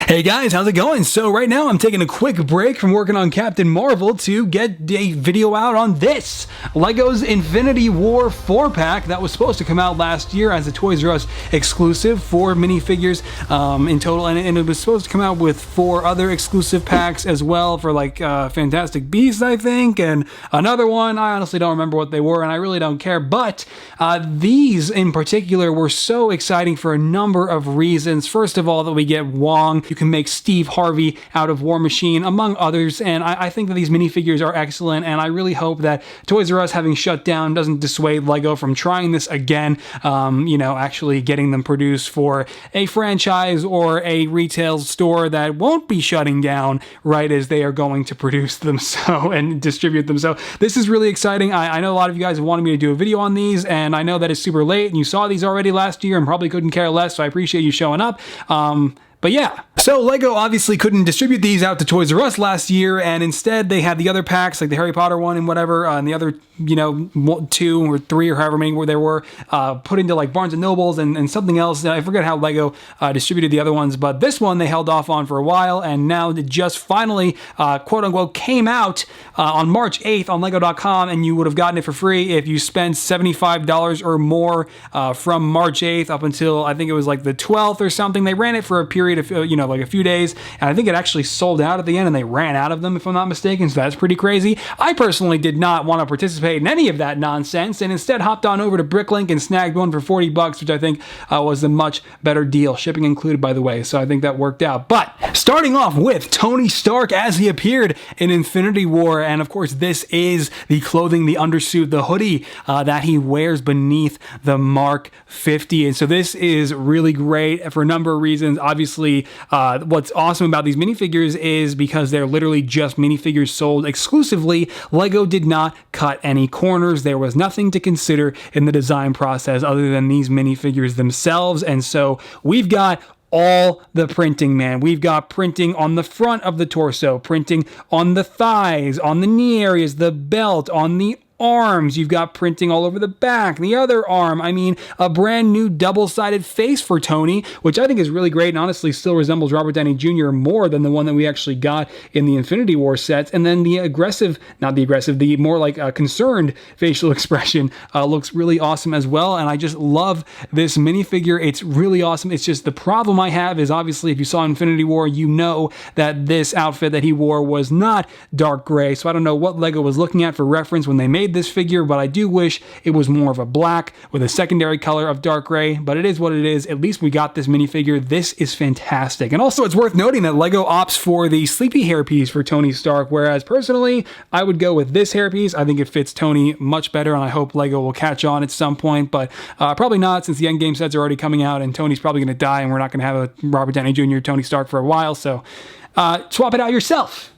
Hey guys, how's it going? So right now I'm taking a quick break from working on Captain Marvel to get a video out on this LEGO's Infinity War 4-pack that was supposed to come out last year as a Toys R Us exclusive, 4 minifigures in total, and it was supposed to come out with 4 other exclusive packs as well for like Fantastic Beasts, I think, and another one. I honestly don't remember what they were, and I really don't care, but these in particular were so exciting for a number of reasons. First of all, that we get Wong. You can make Steve Harvey out of War Machine, among others, and I think that these minifigures are excellent, and I really hope that Toys R Us having shut down doesn't dissuade LEGO from trying this again, actually getting them produced for a franchise or a retail store that won't be shutting down right as they are going to produce them and distribute them. So this is really exciting. I know a lot of you guys have wanted me to do a video on these, and I know that it's super late, and you saw these already last year and probably couldn't care less, so I appreciate you showing up. But yeah, so LEGO obviously couldn't distribute these out to Toys R Us last year, and instead they had the other packs, like the Harry Potter one and whatever, and the other, 2 or 3 or however many there were, put into like Barnes & Nobles and something else. I forget how LEGO distributed the other ones, but this one they held off on for a while, and now it just finally, quote unquote, came out on March 8th on LEGO.com, and you would have gotten it for free if you spent $75 or more from March 8th up until, I think it was like the 12th or something. They ran it for a period of, like a few days, and I think it actually sold out at the end, and they ran out of them, if I'm not mistaken, so that's pretty crazy. I personally did not want to participate in any of that nonsense, and instead hopped on over to Bricklink and snagged one for $40, which I think was a much better deal. Shipping included, by the way, so I think that worked out. But starting off with Tony Stark as he appeared in Infinity War, and of course this is the clothing, the undersuit, the hoodie that he wears beneath the Mark 50, and so this is really great for a number of reasons. Obviously, what's awesome about these minifigures is because they're literally just minifigures sold exclusively. LEGO did not cut any corners. There was nothing to consider in the design process other than these minifigures themselves, and so we've got all the printing, man. We've got printing on the front of the torso, printing on the thighs, on the knee areas, the belt, on the arms. You've got printing all over the back, the other arm. I mean, a brand new double-sided face for Tony, which I think is really great and honestly still resembles Robert Downey Jr. more than the one that we actually got in the Infinity War sets. And then the more like concerned facial expression looks really awesome as well. And I just love this minifigure. It's really awesome. It's just the problem I have is obviously if you saw Infinity War, you know that this outfit that he wore was not dark gray. So I don't know what LEGO was looking at for reference when they made this figure, but I do wish it was more of a black with a secondary color of dark gray, but it is what it is. At least we got this minifigure. This is fantastic. And also it's worth noting that LEGO opts for the sleepy hairpiece for Tony Stark, whereas personally I would go with this hairpiece. I think it fits Tony much better, and I hope LEGO will catch on at some point, but probably not, since the Endgame sets are already coming out and Tony's probably going to die and we're not going to have a Robert Downey Jr. Tony Stark for a while, so swap it out yourself.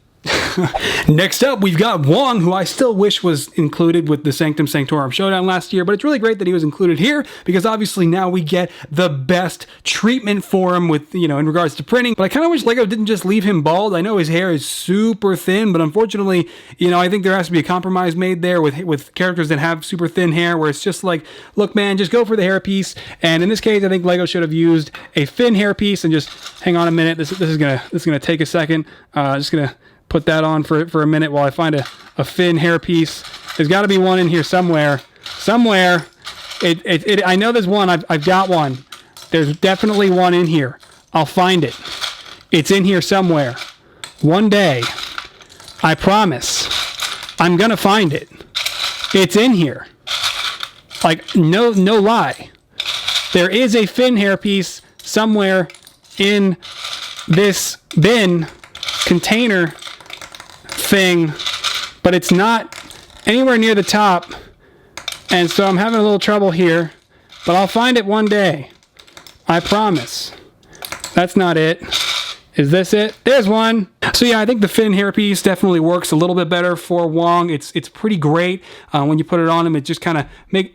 Next up, we've got Wong, who I still wish was included with the Sanctum Sanctorum Showdown last year, but it's really great that he was included here because obviously now we get the best treatment for him with, in regards to printing. But I kind of wish LEGO didn't just leave him bald. I know his hair is super thin, but unfortunately, I think there has to be a compromise made there with characters that have super thin hair, where it's just like, look, man, just go for the hairpiece. And in this case, I think LEGO should have used a thin hairpiece. And just hang on a minute. This is gonna take a second. Just gonna put that on for a minute while I find a fin hairpiece. There's got to be one in here somewhere. I know there's one. I've got one. There's definitely one in here. I'll find it. It's in here somewhere. One day, I promise, I'm gonna find it. It's in here. Like, no lie. There is a fin hairpiece somewhere in this bin container thing, but it's not anywhere near the top, and so I'm having a little trouble here, but I'll find it one day. I promise. That's not it. Is this it? There's one. So yeah, I think the fin hairpiece definitely works a little bit better for Wong. It's pretty great. When you put it on him, it just kind of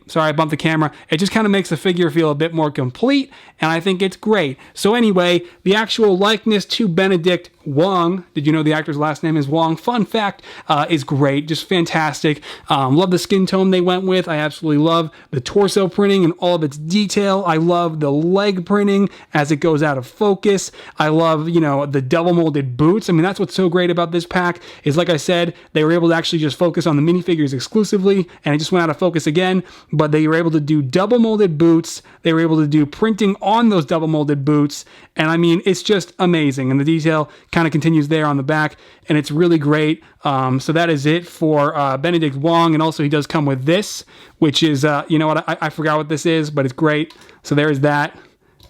sorry, I bumped the camera. It just kind of makes the figure feel a bit more complete, and I think it's great. So anyway, the actual likeness to Benedict Wong, did you know the actor's last name is Wong? Fun fact, is great, just fantastic. Love the skin tone they went with. I absolutely love the torso printing and all of its detail. I love the leg printing as it goes out of focus. I love, know, the double molded boots. I mean, that's what's so great about this pack is, like I said, they were able to actually just focus on the minifigures exclusively, and it just went out of focus again, but they were able to do double molded boots. They were able to do printing on those double molded boots, and I mean, it's just amazing. And the detail kind of continues there on the back, and it's really great. So that is it for Benedict Wong, and also he does come with this, which is, you know what, I forgot what this is, but it's great. So there's that,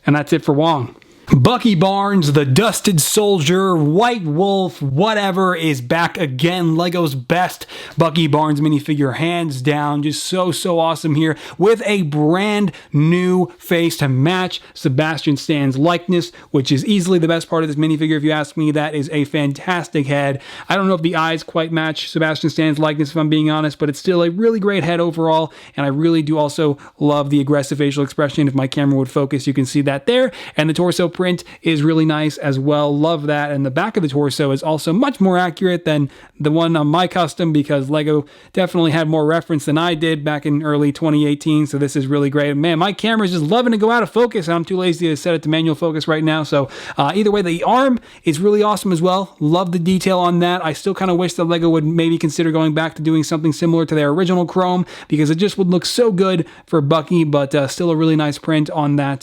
and that's it for Wong. Bucky Barnes, the Dusted Soldier, White Wolf, whatever, is back again. LEGO's best Bucky Barnes minifigure, hands down. Just so awesome here with a brand new face to match Sebastian Stan's likeness, which is easily the best part of this minifigure. If you ask me, that is a fantastic head. I don't know if the eyes quite match Sebastian Stan's likeness, if I'm being honest, but it's still a really great head overall, and I really do also love the aggressive facial expression. If my camera would focus, you can see that there, and the torso print is really nice as well. Love that. And the back of the torso is also much more accurate than the one on my custom, because LEGO definitely had more reference than I did back in early 2018. So this is really great. Man, my camera is just loving to go out of focus, and I'm too lazy to set it to manual focus right now. So either way, the arm is really awesome as well. Love the detail on that. I still kind of wish that LEGO would maybe consider going back to doing something similar to their original chrome, because it just would look so good for Bucky, but still a really nice print on that,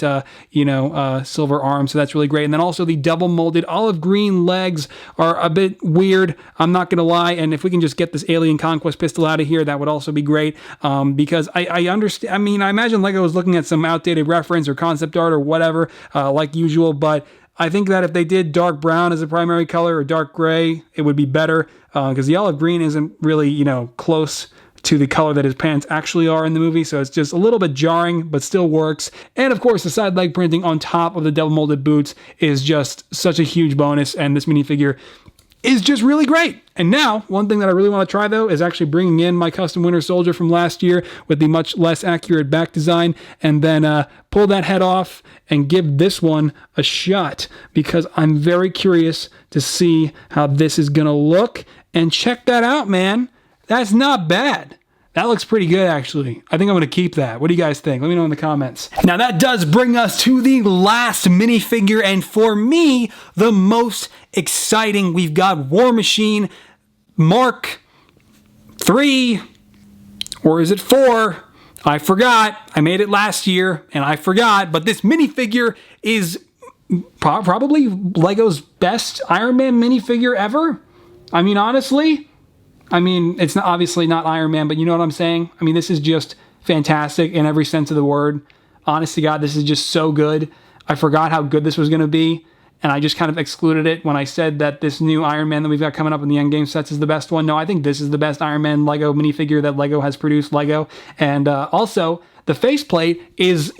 silver arm. So that's really great. And then also the double molded olive green legs are a bit weird, I'm not gonna lie. And if we can just get this Alien Conquest pistol out of here, that would also be great, because I understand. I mean, I imagine LEGO was looking at some outdated reference or concept art or whatever, like usual, but I think that if they did dark brown as a primary color or dark gray, it would be better, because the olive green isn't really, close to the color that his pants actually are in the movie, so it's just a little bit jarring, but still works. And of course, the side leg printing on top of the double molded boots is just such a huge bonus, and this minifigure is just really great. And now, one thing that I really want to try, though, is actually bringing in my custom Winter Soldier from last year with the much less accurate back design, and then pull that head off and give this one a shot, because I'm very curious to see how this is going to look. And check that out, man. That's not bad. That looks pretty good, actually. I think I'm going to keep that. What do you guys think? Let me know in the comments. Now, that does bring us to the last minifigure, and for me, the most exciting. We've got War Machine Mark 3, or is it 4? I forgot. I made it last year, and I forgot, but this minifigure is probably LEGO's best Iron Man minifigure ever. I mean, honestly, it's not, obviously not Iron Man, but you know what I'm saying? I mean, this is just fantastic in every sense of the word. Honest to God, this is just so good. I forgot how good this was going to be, and I just kind of excluded it when I said that this new Iron Man that we've got coming up in the Endgame sets is the best one. No, I think this is the best Iron Man LEGO minifigure that LEGO has produced, And also, the faceplate is,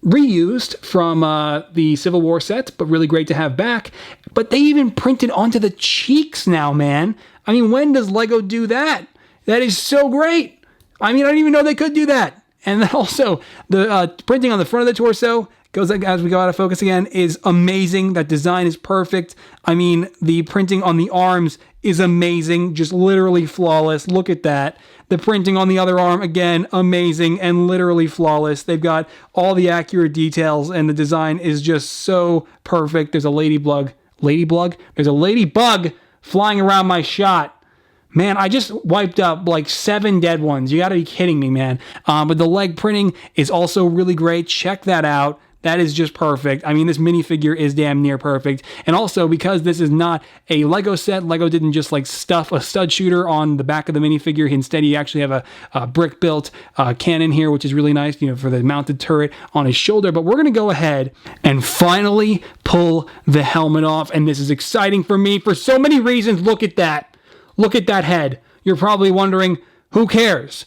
reused from the Civil War sets, but really great to have back. But they even printed onto the cheeks now, man. I mean, when does LEGO do that? That is so great. I mean, I didn't even know they could do that. And then also, the printing on the front of the torso, goes like, as we go out of focus again, is amazing. That design is perfect. I mean, the printing on the arms is amazing, just literally flawless. Look at that. The printing on the other arm, again, amazing and literally flawless. They've got all the accurate details, and the design is just so perfect. There's a ladybug. There's a ladybug flying around my shot. Man, I just wiped up like 7 dead ones. You gotta be kidding me, man. But the leg printing is also really great. Check that out. That is just perfect. I mean, this minifigure is damn near perfect. And also, because this is not a LEGO set, LEGO didn't just like stuff a stud shooter on the back of the minifigure. Instead, you actually have a brick-built cannon here, which is really nice, for the mounted turret on his shoulder. But we're going to go ahead and finally pull the helmet off. And this is exciting for me for so many reasons. Look at that. Look at that head. You're probably wondering, who cares?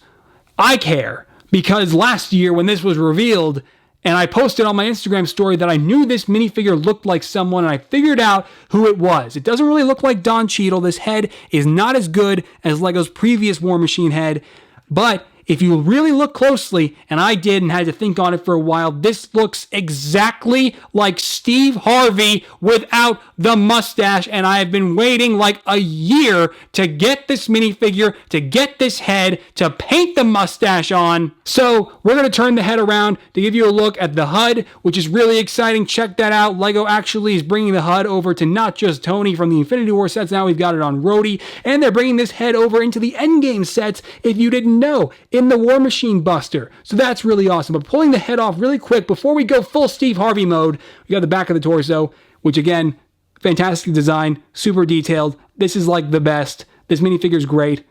I care, because last year when this was revealed, and I posted on my Instagram story that I knew this minifigure looked like someone, and I figured out who it was. It doesn't really look like Cheadle. This head is not as good as LEGO's previous War Machine head, but if you really look closely, and I did and had to think on it for a while, this looks exactly like Steve Harvey without the mustache, and I have been waiting like a year to get this minifigure, to get this head, to paint the mustache on. So we're going to turn the head around to give you a look at the HUD, which is really exciting. Check that out. LEGO actually is bringing the HUD over to not just Tony from the Infinity War sets, now we've got it on Rhodey, and they're bringing this head over into the Endgame sets, if you didn't know, in the War Machine Buster. So that's really awesome. But pulling the head off really quick before we go full Steve Harvey mode, we got the back of the torso, which again, fantastic design, super detailed. This is like the best. This minifigure is great.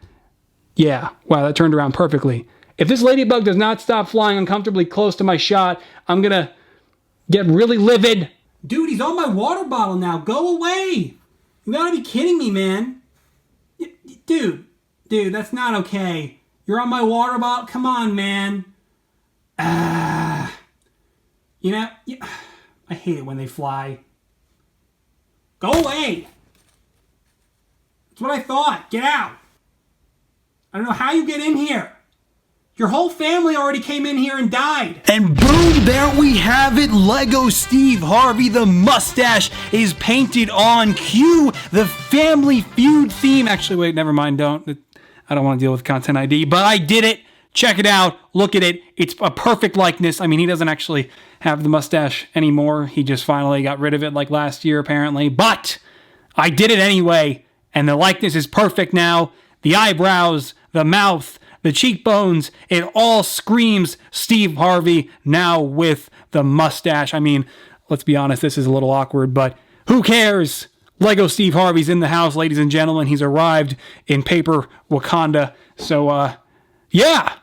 Yeah, wow, that turned around perfectly. If this ladybug does not stop flying uncomfortably close to my shot, I'm gonna get really livid. Dude, he's on my water bottle now. Go away. You gotta be kidding me, man. Dude, that's not okay. You're on my water bottle. Come on, man. You know, I hate it when they fly. Go away. That's what I thought. Get out. I don't know how you get in here. Your whole family already came in here and died. And boom, there we have it. LEGO Steve Harvey. The mustache is painted on. Cue the Family Feud theme. Actually, wait, never mind. I don't want to deal with Content ID, but I did it. Check it out. Look at it. It's a perfect likeness. I mean, he doesn't actually have the mustache anymore. He just finally got rid of it like last year, apparently. But I did it anyway, and the likeness is perfect now. The eyebrows, the mouth, the cheekbones, it all screams Steve Harvey now with the mustache. I mean, let's be honest, this is a little awkward, but who cares? LEGO Steve Harvey's in the house, ladies and gentlemen. He's arrived in paper Wakanda. So, yeah,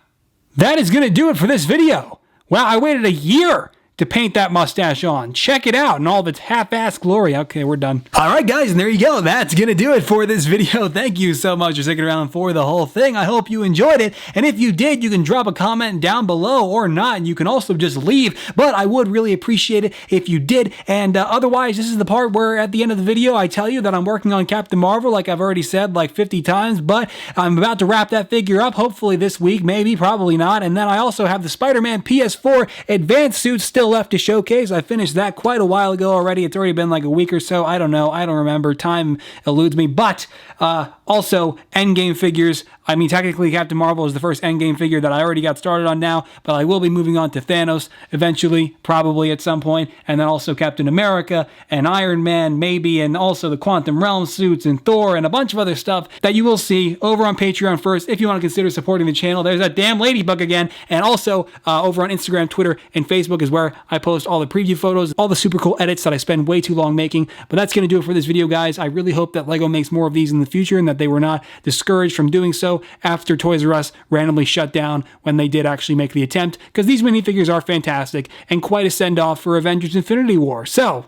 that is going to do it for this video. Wow, I waited a year to paint that mustache on. Check it out in all of its half-assed glory. Okay, we're done. All right, guys, and there you go. That's going to do it for this video. Thank you so much for sticking around for the whole thing. I hope you enjoyed it. And if you did, you can drop a comment down below or not. And you can also just leave. But I would really appreciate it if you did. And otherwise, this is the part where at the end of the video, I tell you that I'm working on Captain Marvel, like I've already said like 50 times. But I'm about to wrap that figure up, hopefully this week, maybe, probably not. And then I also have the Spider-Man PS4 advanced suit still left to showcase. I finished that quite a while ago already. It's already been like a week or so. I don't know. I don't remember. Time eludes me. But also, Endgame figures. I mean, technically, Captain Marvel is the first Endgame figure that I already got started on now, but I will be moving on to Thanos eventually, probably at some point, and then also Captain America and Iron Man, maybe, and also the Quantum Realm suits and Thor and a bunch of other stuff that you will see over on Patreon first if you want to consider supporting the channel. There's that damn ladybug again. And also over on Instagram, Twitter, and Facebook is where I post all the preview photos, all the super cool edits that I spend way too long making. But that's going to do it for this video, guys. I really hope that LEGO makes more of these in the future and that they were not discouraged from doing so after Toys R Us randomly shut down when they did actually make the attempt, because these minifigures are fantastic and quite a send-off for Avengers Infinity War. So,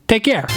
take care.